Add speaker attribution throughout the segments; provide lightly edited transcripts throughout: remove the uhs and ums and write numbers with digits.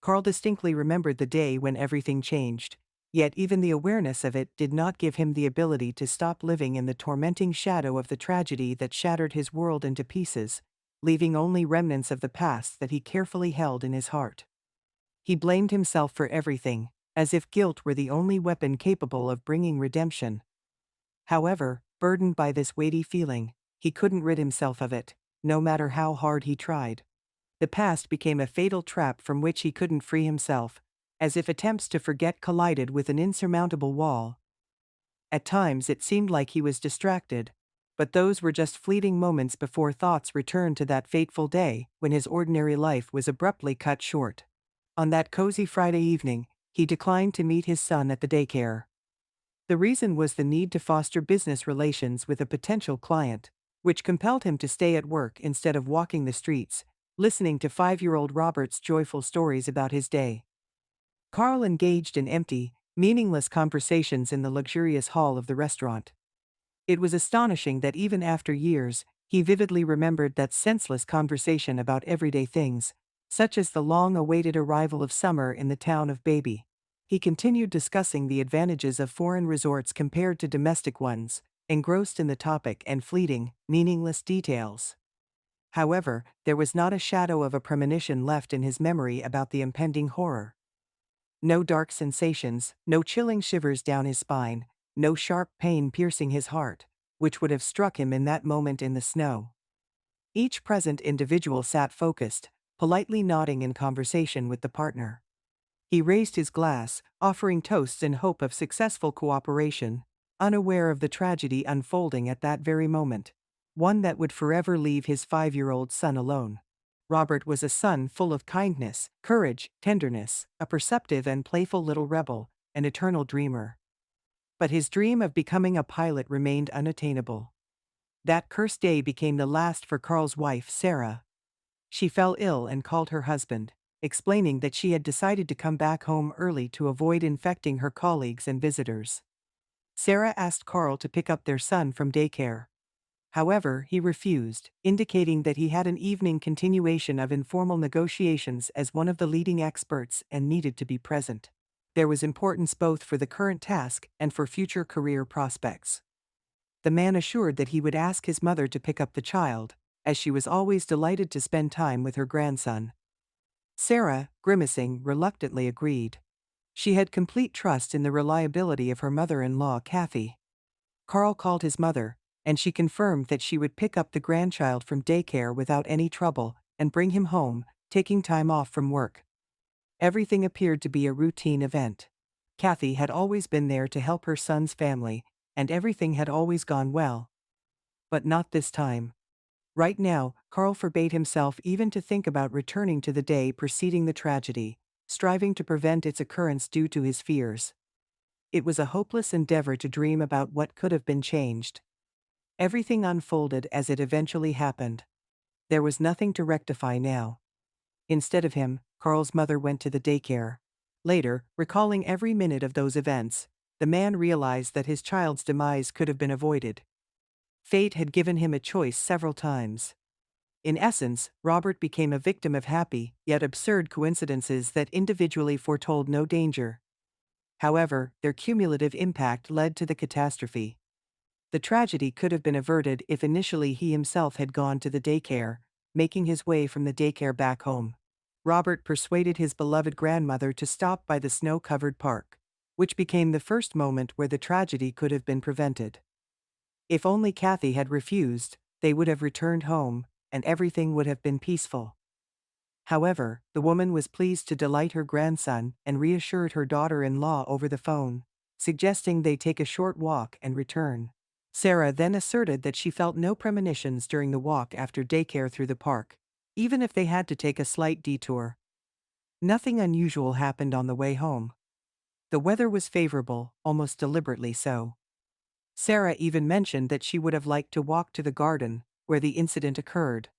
Speaker 1: Carl distinctly remembered the day when everything changed, yet even the awareness of it did not give him the ability to stop living in the tormenting shadow of the tragedy that shattered his world into pieces, leaving only remnants of the past that he carefully held in his heart. He blamed himself for everything, as if guilt were the only weapon capable of bringing redemption. However, burdened by this weighty feeling, he couldn't rid himself of it, no matter how hard he tried. The past became a fatal trap from which he couldn't free himself, as if attempts to forget collided with an insurmountable wall. At times it seemed like he was distracted, but those were just fleeting moments before thoughts returned to that fateful day when his ordinary life was abruptly cut short. On that cozy Friday evening, he declined to meet his son at the daycare. The reason was the need to foster business relations with a potential client, which compelled him to stay at work instead of walking the streets, listening to 5-year-old Robert's joyful stories about his day. Carl engaged in empty, meaningless conversations in the luxurious hall of the restaurant. It was astonishing that even after years, he vividly remembered that senseless conversation about everyday things, such as the long-awaited arrival of summer in the town of Baby. He continued discussing the advantages of foreign resorts compared to domestic ones, engrossed in the topic and fleeting, meaningless details. However, there was not a shadow of a premonition left in his memory about the impending horror. No dark sensations, no chilling shivers down his spine, no sharp pain piercing his heart, which would have struck him in that moment in the snow. Each present individual sat focused, politely nodding in conversation with the partner. He raised his glass, offering toasts in hope of successful cooperation, unaware of the tragedy unfolding at that very moment, one that would forever leave his 5-year-old son alone. Robert was a son full of kindness, courage, tenderness, a perceptive and playful little rebel, an eternal dreamer. But his dream of becoming a pilot remained unattainable. That cursed day became the last for Carl's wife, Sarah. She fell ill and called her husband, explaining that she had decided to come back home early to avoid infecting her colleagues and visitors. Sarah asked Carl to pick up their son from daycare. However, he refused, indicating that he had an evening continuation of informal negotiations as one of the leading experts and needed to be present. There was importance both for the current task and for future career prospects. The man assured that he would ask his mother to pick up the child, as she was always delighted to spend time with her grandson. Sarah, grimacing, reluctantly agreed. She had complete trust in the reliability of her mother-in-law, Kathy. Carl called his mother, and she confirmed that she would pick up the grandchild from daycare without any trouble and bring him home, taking time off from work. Everything appeared to be a routine event. Kathy had always been there to help her son's family, and everything had always gone well. But not this time. Right now, Carl forbade himself even to think about returning to the day preceding the tragedy, striving to prevent its occurrence due to his fears. It was a hopeless endeavor to dream about what could have been changed. Everything unfolded as it eventually happened. There was nothing to rectify now. Instead of him, Carl's mother went to the daycare. Later, recalling every minute of those events, the man realized that his child's demise could have been avoided. Fate had given him a choice several times. In essence, Robert became a victim of happy, yet absurd coincidences that individually foretold no danger. However, their cumulative impact led to the catastrophe. The tragedy could have been averted if initially he himself had gone to the daycare, making his way from the daycare back home. Robert persuaded his beloved grandmother to stop by the snow-covered park, which became the first moment where the tragedy could have been prevented. If only Kathy had refused, they would have returned home, and everything would have been peaceful. However, the woman was pleased to delight her grandson and reassured her daughter-in-law over the phone, suggesting they take a short walk and return. Sarah then asserted that she felt no premonitions during the walk after daycare through the park, even if they had to take a slight detour. Nothing unusual happened on the way home. The weather was favorable, almost deliberately so. Sarah even mentioned that she would have liked to walk to the garden, where the incident occurred.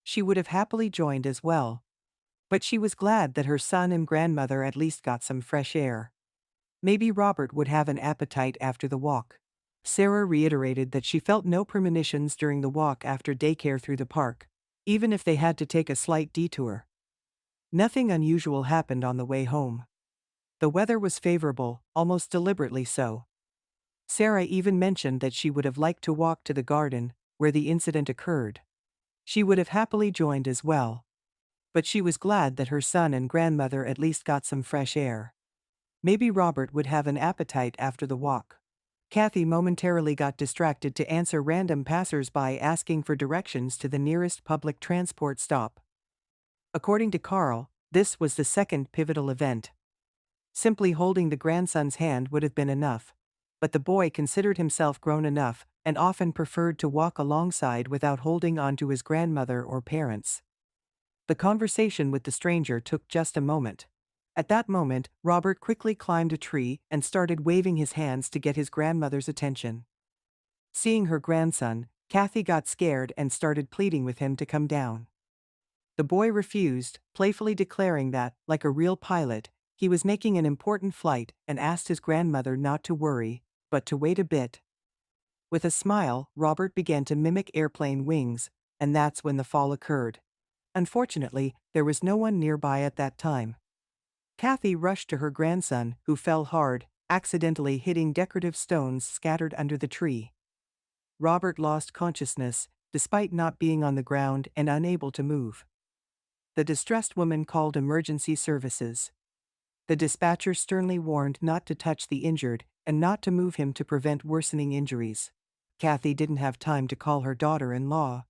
Speaker 1: She would have happily joined as well. But she was glad that her son and grandmother at least got some fresh air. Maybe Robert would have an appetite after the walk. Sarah reiterated that she felt no premonitions during the walk after daycare through the park, even if they had to take a slight detour. Nothing unusual happened on the way home. The weather was favorable, almost deliberately so. Sarah even mentioned that she would have liked to walk to the garden, where the incident occurred. She would have happily joined as well. But she was glad that her son and grandmother at least got some fresh air. Maybe Robert would have an appetite after the walk. Kathy momentarily got distracted to answer random passers-by asking for directions to the nearest public transport stop. According to Carl, this was the second pivotal event. Simply holding the grandson's hand would have been enough. But the boy considered himself grown enough and often preferred to walk alongside without holding on to his grandmother or parents. The conversation with the stranger took just a moment. At that moment, Robert quickly climbed a tree and started waving his hands to get his grandmother's attention. Seeing her grandson, Kathy got scared and started pleading with him to come down. The boy refused, playfully declaring that, like a real pilot, he was making an important flight and asked his grandmother not to worry, but to wait a bit. With a smile, Robert began to mimic airplane wings, and that's when the fall occurred. Unfortunately, there was no one nearby at that time. Kathy rushed to her grandson, who fell hard, accidentally hitting decorative stones scattered under the tree. Robert lost consciousness, despite not being on the ground and unable to move. The distressed woman called emergency services. The dispatcher sternly warned not to touch the injured and not to move him to prevent worsening injuries. Kathy didn't have time to call her daughter-in-law.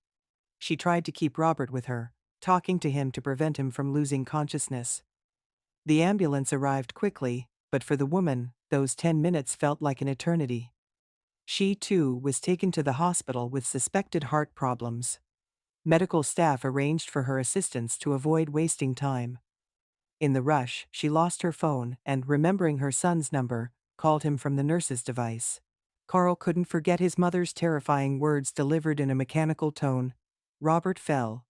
Speaker 1: She tried to keep Robert with her, talking to him to prevent him from losing consciousness. The ambulance arrived quickly, but for the woman, those 10 minutes felt like an eternity. She, too, was taken to the hospital with suspected heart problems. Medical staff arranged for her assistance to avoid wasting time. In the rush, she lost her phone and, remembering her son's number, called him from the nurse's device. Carl couldn't forget his mother's terrifying words delivered in a mechanical tone. Robert fell.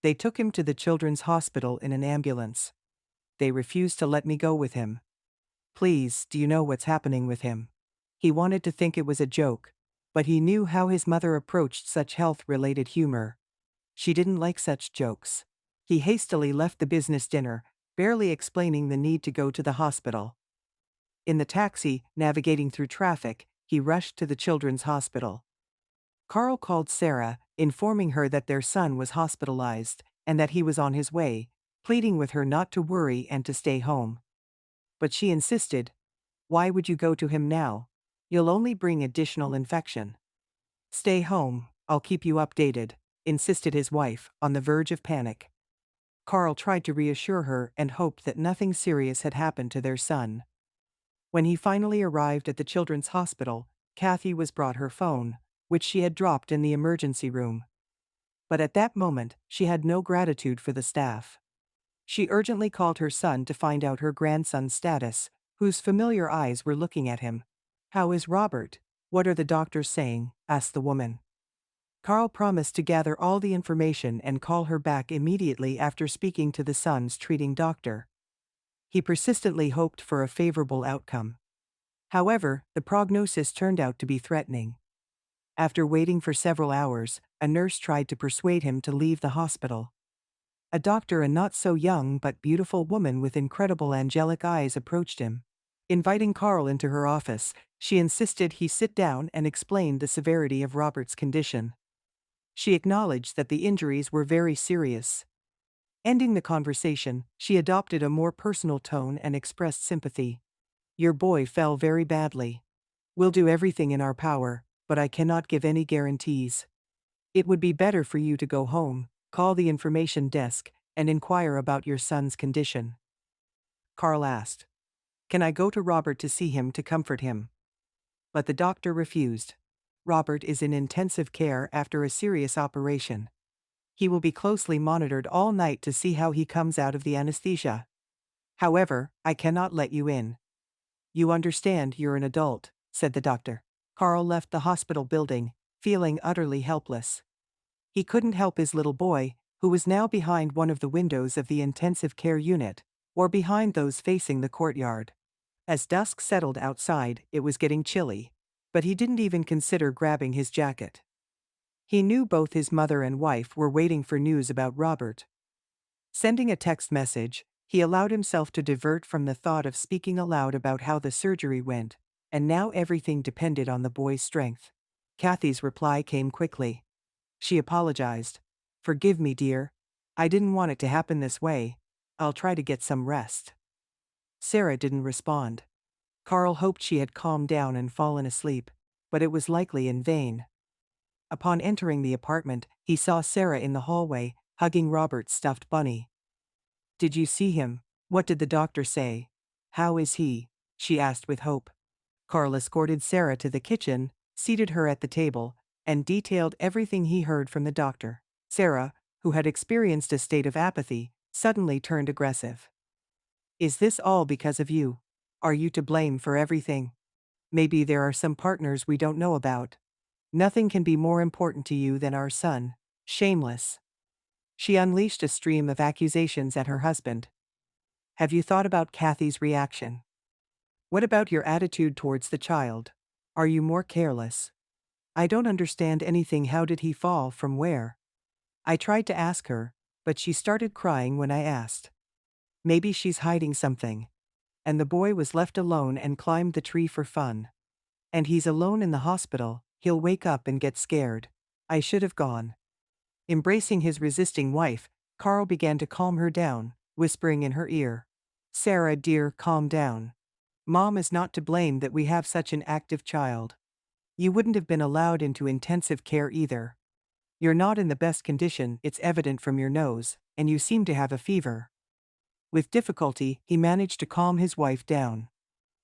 Speaker 1: They took him to the children's hospital in an ambulance. They refused to let me go with him. Please, do you know what's happening with him? He wanted to think it was a joke, but he knew how his mother approached such health-related humor. She didn't like such jokes. He hastily left the business dinner, barely explaining the need to go to the hospital. In the taxi, navigating through traffic, he rushed to the children's hospital. Carl called Sarah, informing her that their son was hospitalized and that he was on his way, pleading with her not to worry and to stay home. But she insisted, "Why would you go to him now? You'll only bring additional infection." "Stay home, I'll keep you updated," insisted his wife, on the verge of panic. Carl tried to reassure her and hoped that nothing serious had happened to their son. When he finally arrived at the children's hospital, Kathy was brought her phone, which she had dropped in the emergency room. But at that moment, she had no gratitude for the staff. She urgently called her son to find out her grandson's status, whose familiar eyes were looking at him. "How is Robert? What are the doctors saying?" asked the woman. Carl promised to gather all the information and call her back immediately after speaking to the son's treating doctor. He persistently hoped for a favorable outcome. However, the prognosis turned out to be threatening. After waiting for several hours, a nurse tried to persuade him to leave the hospital. A doctor, a not-so-young but beautiful woman with incredible angelic eyes, approached him. Inviting Carl into her office, she insisted he sit down and explained the severity of Robert's condition. She acknowledged that the injuries were very serious. Ending the conversation, she adopted a more personal tone and expressed sympathy. "Your boy fell very badly. We'll do everything in our power, but I cannot give any guarantees. It would be better for you to go home, call the information desk, and inquire about your son's condition." Carl asked, "Can I go to Robert to see him to comfort him?" But the doctor refused. "Robert is in intensive care after a serious operation. He will be closely monitored all night to see how he comes out of the anesthesia. However, I cannot let you in." "You understand you're an adult," said the doctor. Carl left the hospital building, feeling utterly helpless. He couldn't help his little boy, who was now behind one of the windows of the intensive care unit, or behind those facing the courtyard. As dusk settled outside, it was getting chilly, but he didn't even consider grabbing his jacket. He knew both his mother and wife were waiting for news about Robert. Sending a text message, he allowed himself to divert from the thought of speaking aloud about how the surgery went, and now everything depended on the boy's strength. Kathy's reply came quickly. She apologized. "Forgive me, dear. I didn't want it to happen this way. I'll try to get some rest." Sarah didn't respond. Carl hoped she had calmed down and fallen asleep, but it was likely in vain. Upon entering the apartment, he saw Sarah in the hallway, hugging Robert's stuffed bunny. "Did you see him? What did the doctor say? How is he?" she asked with hope. Carl escorted Sarah to the kitchen, seated her at the table, and detailed everything he heard from the doctor. Sarah, who had experienced a state of apathy, suddenly turned aggressive. "Is this all because of you? Are you to blame for everything? Maybe there are some partners we don't know about. Nothing can be more important to you than our son. Shameless." She unleashed a stream of accusations at her husband. "Have you thought about Kathy's reaction? What about your attitude towards the child? Are you more careless? I don't understand anything. How did he fall? From where?" I tried to ask her, but she started crying when I asked. Maybe she's hiding something. And the boy was left alone and climbed the tree for fun. And he's alone in the hospital. He'll wake up and get scared. I should have gone. Embracing his resisting wife, Carl began to calm her down, whispering in her ear. "Sarah, dear, calm down. Mom is not to blame that we have such an active child. You wouldn't have been allowed into intensive care either. You're not in the best condition, it's evident from your nose, and you seem to have a fever." With difficulty, he managed to calm his wife down.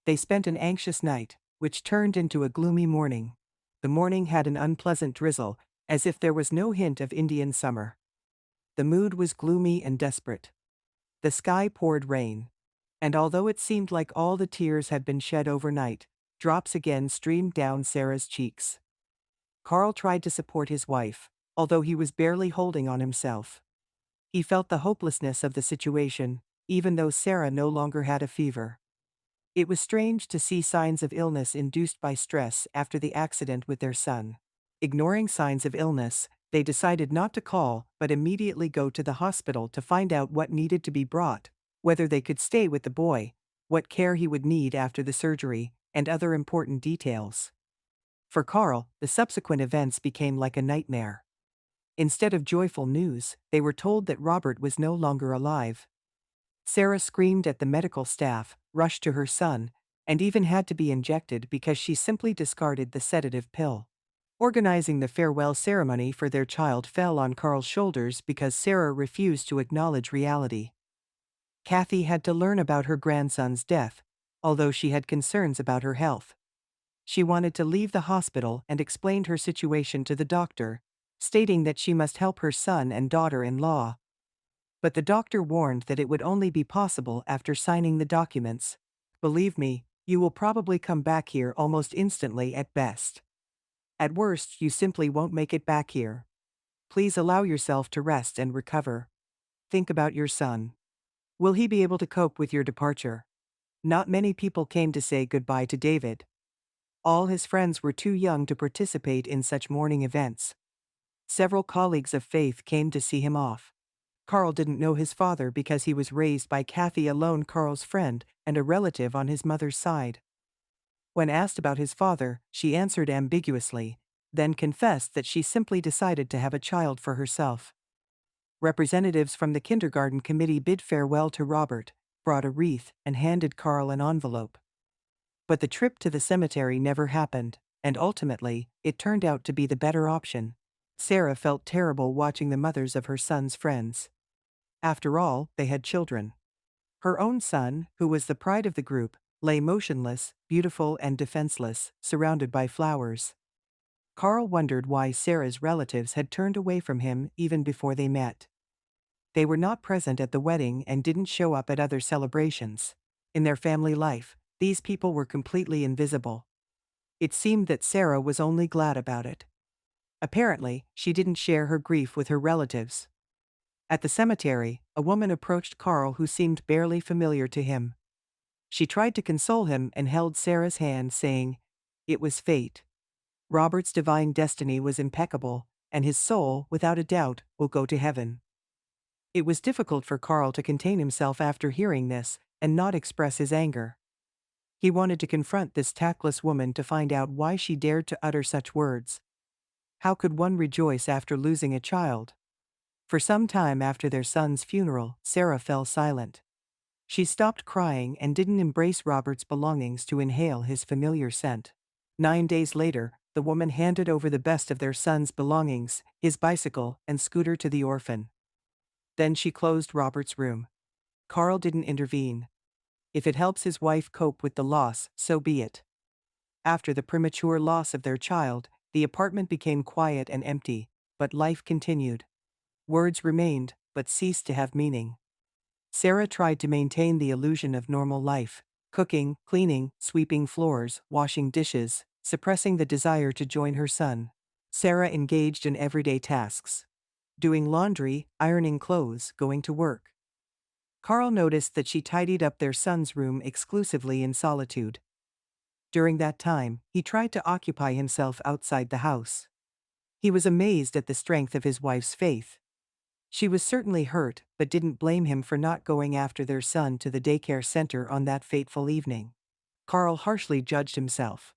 Speaker 1: They spent an anxious night, which turned into a gloomy morning. The morning had an unpleasant drizzle, as if there was no hint of Indian summer. The mood was gloomy and desperate. The sky poured rain. And although it seemed like all the tears had been shed overnight, drops again streamed down Sarah's cheeks. Carl tried to support his wife, although he was barely holding on himself. He felt the hopelessness of the situation, even though Sarah no longer had a fever. It was strange to see signs of illness induced by stress after the accident with their son. Ignoring signs of illness, they decided not to call but immediately go to the hospital to find out what needed to be brought, whether they could stay with the boy, what care he would need after the surgery, and other important details. For Carl, the subsequent events became like a nightmare. Instead of joyful news, they were told that Robert was no longer alive. Sarah screamed at the medical staff, rushed to her son, and even had to be injected because she simply discarded the sedative pill. Organizing the farewell ceremony for their child fell on Carl's shoulders because Sarah refused to acknowledge reality. Kathy had to learn about her grandson's death, although she had concerns about her health. She wanted to leave the hospital and explained her situation to the doctor, stating that she must help her son and daughter-in-law. But the doctor warned that it would only be possible after signing the documents. "Believe me, you will probably come back here almost instantly at best. At worst, you simply won't make it back here. Please allow yourself to rest and recover. Think about your son. Will he be able to cope with your departure?" Not many people came to say goodbye to David. All his friends were too young to participate in such mourning events. Several colleagues of faith came to see him off. Carl didn't know his father because he was raised by Kathy alone, Carl's friend, and a relative on his mother's side. When asked about his father, she answered ambiguously, then confessed that she simply decided to have a child for herself. Representatives from the kindergarten committee bid farewell to Robert, brought a wreath, and handed Carl an envelope. But the trip to the cemetery never happened, and ultimately, it turned out to be the better option. Sarah felt terrible watching the mothers of her son's friends. After all, they had children. Her own son, who was the pride of the group, lay motionless, beautiful and defenseless, surrounded by flowers. Carl wondered why Sarah's relatives had turned away from him even before they met. They were not present at the wedding and didn't show up at other celebrations. In their family life, these people were completely invisible. It seemed that Sarah was only glad about it. Apparently, she didn't share her grief with her relatives. At the cemetery, a woman approached Carl who seemed barely familiar to him. She tried to console him and held Sarah's hand, saying, "It was fate. Robert's divine destiny was impeccable, and his soul, without a doubt, will go to heaven." It was difficult for Carl to contain himself after hearing this and not express his anger. He wanted to confront this tactless woman to find out why she dared to utter such words. How could one rejoice after losing a child? For some time after their son's funeral, Sarah fell silent. She stopped crying and didn't embrace Robert's belongings to inhale his familiar scent. 9 days later, the woman handed over the best of their son's belongings, his bicycle and scooter, to the orphan. Then she closed Robert's room. Carl didn't intervene. If it helps his wife cope with the loss, so be it. After the premature loss of their child, the apartment became quiet and empty, but life continued. Words remained, but ceased to have meaning. Sarah tried to maintain the illusion of normal life, cooking, cleaning, sweeping floors, washing dishes, suppressing the desire to join her son. Sarah engaged in everyday tasks, doing laundry, ironing clothes, going to work. Carl noticed that she tidied up their son's room exclusively in solitude. During that time, he tried to occupy himself outside the house. He was amazed at the strength of his wife's faith. She was certainly hurt, but didn't blame him for not going after their son to the daycare center on that fateful evening. Carl harshly judged himself.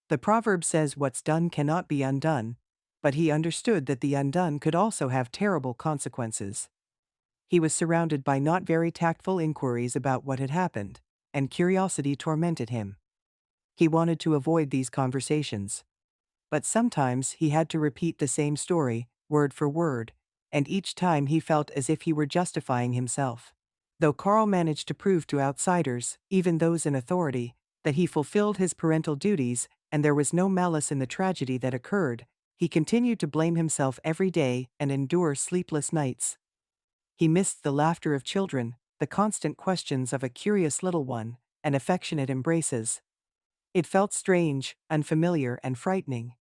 Speaker 1: The proverb says what's done cannot be undone, but he understood that the undone could also have terrible consequences. He was surrounded by not very tactful inquiries about what had happened, and curiosity tormented him. He wanted to avoid these conversations. But sometimes he had to repeat the same story, word for word, and each time he felt as if he were justifying himself. Though Carl managed to prove to outsiders, even those in authority, that he fulfilled his parental duties and there was no malice in the tragedy that occurred, he continued to blame himself every day and endure sleepless nights. He missed the laughter of children, the constant questions of a curious little one, and affectionate embraces. It felt strange, unfamiliar, and frightening.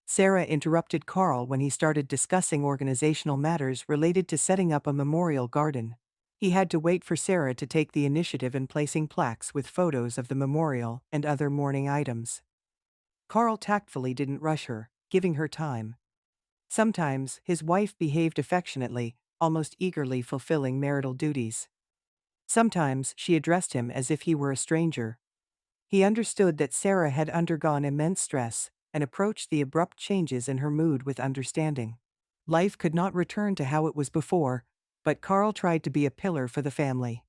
Speaker 1: Sarah interrupted Carl when he started discussing organizational matters related to setting up a memorial garden. He had to wait for Sarah to take the initiative in placing plaques with photos of the memorial and other mourning items. Carl tactfully didn't rush her, giving her time. Sometimes, his wife behaved affectionately, almost eagerly fulfilling marital duties. Sometimes, she addressed him as if he were a stranger. He understood that Sarah had undergone immense stress and approached the abrupt changes in her mood with understanding. Life could not return to how it was before, but Carl tried to be a pillar for the family.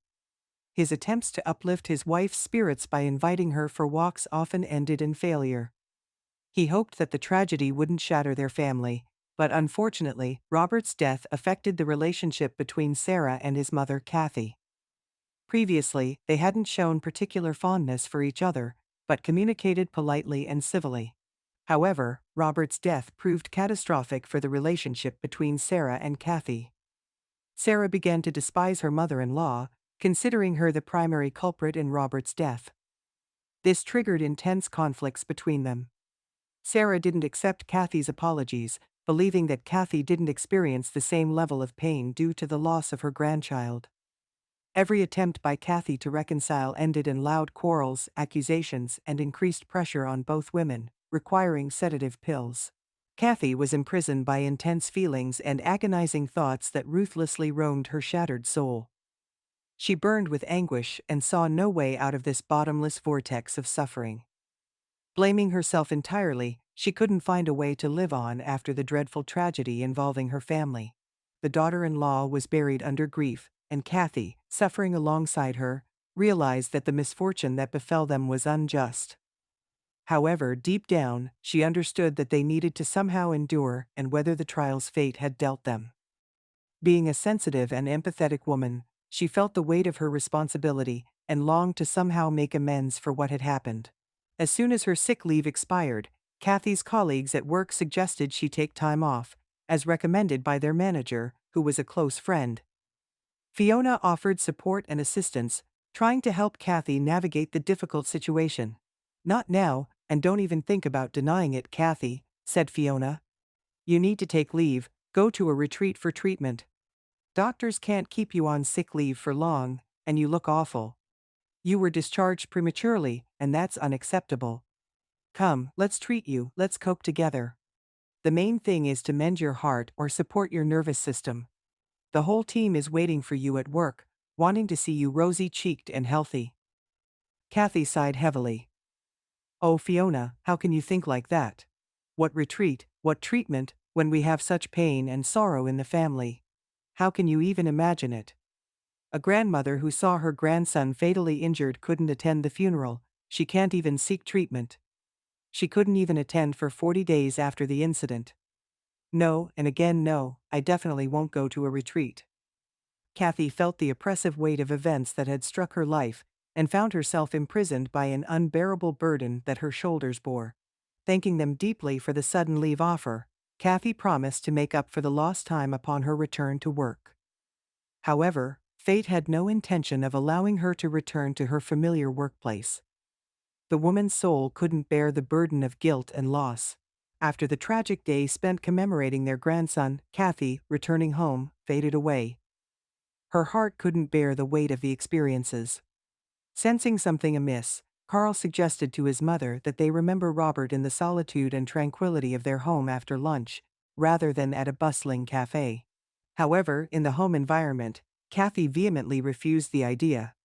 Speaker 1: His attempts to uplift his wife's spirits by inviting her for walks often ended in failure. He hoped that the tragedy wouldn't shatter their family, but unfortunately, Robert's death affected the relationship between Sarah and his mother, Kathy. Previously, they hadn't shown particular fondness for each other, but communicated politely and civilly. However, Robert's death proved catastrophic for the relationship between Sarah and Kathy. Sarah began to despise her mother-in-law, considering her the primary culprit in Robert's death. This triggered intense conflicts between them. Sarah didn't accept Kathy's apologies, believing that Kathy didn't experience the same level of pain due to the loss of her grandchild. Every attempt by Kathy to reconcile ended in loud quarrels, accusations, and increased pressure on both women, requiring sedative pills. Kathy was imprisoned by intense feelings and agonizing thoughts that ruthlessly roamed her shattered soul. She burned with anguish and saw no way out of this bottomless vortex of suffering. Blaming herself entirely, she couldn't find a way to live on after the dreadful tragedy involving her family. The daughter-in-law was buried under grief, and Kathy, suffering alongside her, realized that the misfortune that befell them was unjust. However, deep down, she understood that they needed to somehow endure and weather the trials fate had dealt them. Being a sensitive and empathetic woman, she felt the weight of her responsibility and longed to somehow make amends for what had happened. As soon as her sick leave expired, Kathy's colleagues at work suggested she take time off, as recommended by their manager, who was a close friend. Fiona offered support and assistance, trying to help Kathy navigate the difficult situation. "Not now, and don't even think about denying it, Kathy," said Fiona. "You need to take leave, go to a retreat for treatment. Doctors can't keep you on sick leave for long, and you look awful. You were discharged prematurely, and that's unacceptable. Come, let's treat you, let's cope together. The main thing is to mend your heart or support your nervous system." The whole team is waiting for you at work, wanting to see you rosy-cheeked and healthy." Kathy sighed heavily. "Oh, Fiona, how can you think like that? What retreat, what treatment, when we have such pain and sorrow in the family? How can you even imagine it?" A grandmother who saw her grandson fatally injured couldn't attend the funeral. She can't even seek treatment. She couldn't even attend for 40 days after the incident. No, and again no, I definitely won't go to a retreat. Kathy felt the oppressive weight of events that had struck her life, and found herself imprisoned by an unbearable burden that her shoulders bore. Thanking them deeply for the sudden leave offer, Kathy promised to make up for the lost time upon her return to work. However, fate had no intention of allowing her to return to her familiar workplace. The woman's soul couldn't bear the burden of guilt and loss. After the tragic day spent commemorating their grandson, Kathy, returning home, faded away. Her heart couldn't bear the weight of the experiences. Sensing something amiss, Carl suggested to his mother that they remember Robert in the solitude and tranquility of their home after lunch, rather than at a bustling cafe. However, in the home environment, Kathy vehemently refused the idea.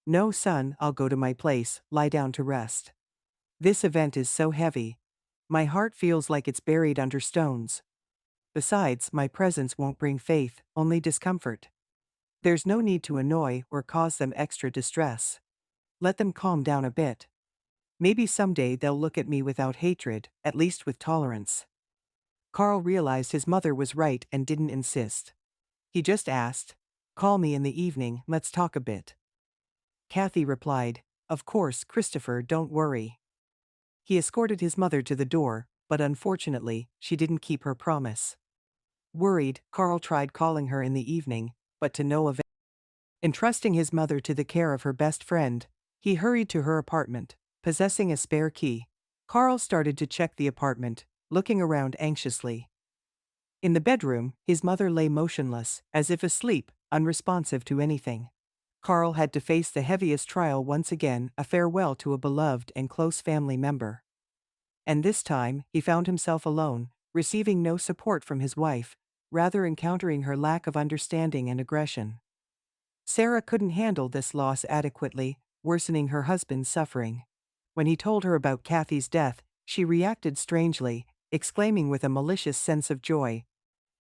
Speaker 1: "No, son, I'll go to my place, lie down to rest. This event is so heavy. My heart feels like it's buried under stones. Besides, my presence won't bring faith, only discomfort. There's no need to annoy or cause them extra distress. Let them calm down a bit. Maybe someday they'll look at me without hatred, at least with tolerance." Carl realized his mother was right and didn't insist. He just asked, "Call me in the evening, let's talk a bit." Kathy replied, "Of course, Christopher, don't worry." He escorted his mother to the door, but unfortunately, she didn't keep her promise. Worried, Carl tried calling her in the evening, but to no avail. Entrusting his mother to the care of her best friend, he hurried to her apartment, possessing a spare key. Carl started to check the apartment, looking around anxiously. In the bedroom, his mother lay motionless, as if asleep, unresponsive to anything. Carl had to face the heaviest trial once again, a farewell to a beloved and close family member. And this time, he found himself alone, receiving no support from his wife, rather encountering her lack of understanding and aggression. Sarah couldn't handle this loss adequately, worsening her husband's suffering. When he told her about Kathy's death, she reacted strangely, exclaiming with a malicious sense of joy,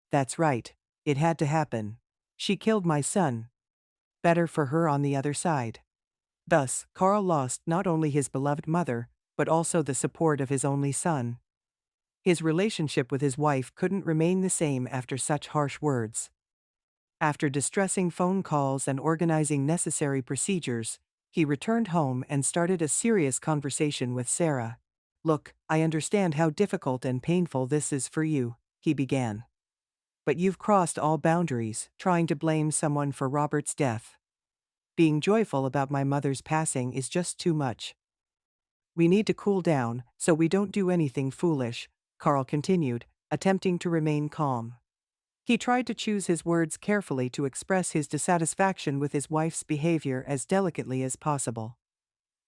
Speaker 1: "That's right. It had to happen. She killed my son. Better for her on the other side." Thus, Carl lost not only his beloved mother, but also the support of his only son. His relationship with his wife couldn't remain the same after such harsh words. After distressing phone calls and organizing necessary procedures, he returned home and started a serious conversation with Sarah. "Look, I understand how difficult and painful this is for you," he began. "But you've crossed all boundaries, trying to blame someone for Robert's death. Being joyful about my mother's passing is just too much. We need to cool down, so we don't do anything foolish," Carl continued, attempting to remain calm. He tried to choose his words carefully to express his dissatisfaction with his wife's behavior as delicately as possible.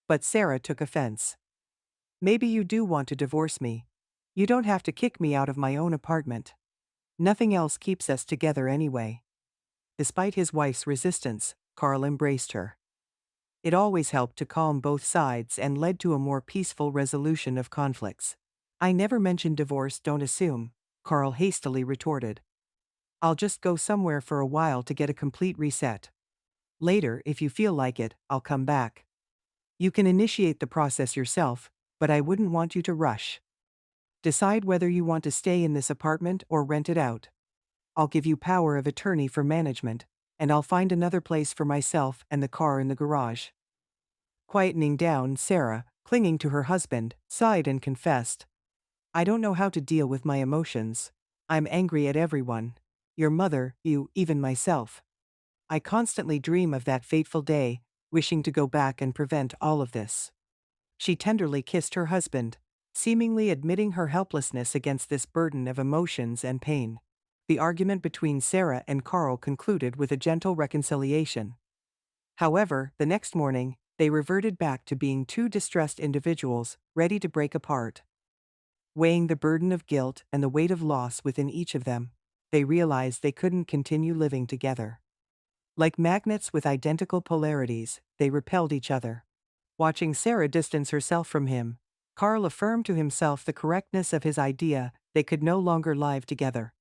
Speaker 1: But Sarah took offense. "Maybe you do want to divorce me. You don't have to kick me out of my own apartment. Nothing else keeps us together anyway." Despite his wife's resistance, Carl embraced her. It always helped to calm both sides and led to a more peaceful resolution of conflicts. "I never mentioned divorce, don't assume," Carl hastily retorted. "I'll just go somewhere for a while to get a complete reset. Later, if you feel like it, I'll come back. You can initiate the process yourself, but I wouldn't want you to rush. Decide whether you want to stay in this apartment or rent it out. I'll give you power of attorney for management, and I'll find another place for myself and the car in the garage." Quietening down, Sarah, clinging to her husband, sighed and confessed, "I don't know how to deal with my emotions. I'm angry at everyone. Your mother, you, even myself. I constantly dream of that fateful day, wishing to go back and prevent all of this." She tenderly kissed her husband, seemingly admitting her helplessness against this burden of emotions and pain. The argument between Sarah and Carl concluded with a gentle reconciliation. However, the next morning, they reverted back to being two distressed individuals, ready to break apart. Weighing the burden of guilt and the weight of loss within each of them, they realized they couldn't continue living together. Like magnets with identical polarities, they repelled each other. Watching Sarah distance herself from him, Carl affirmed to himself the correctness of his idea: they could no longer live together.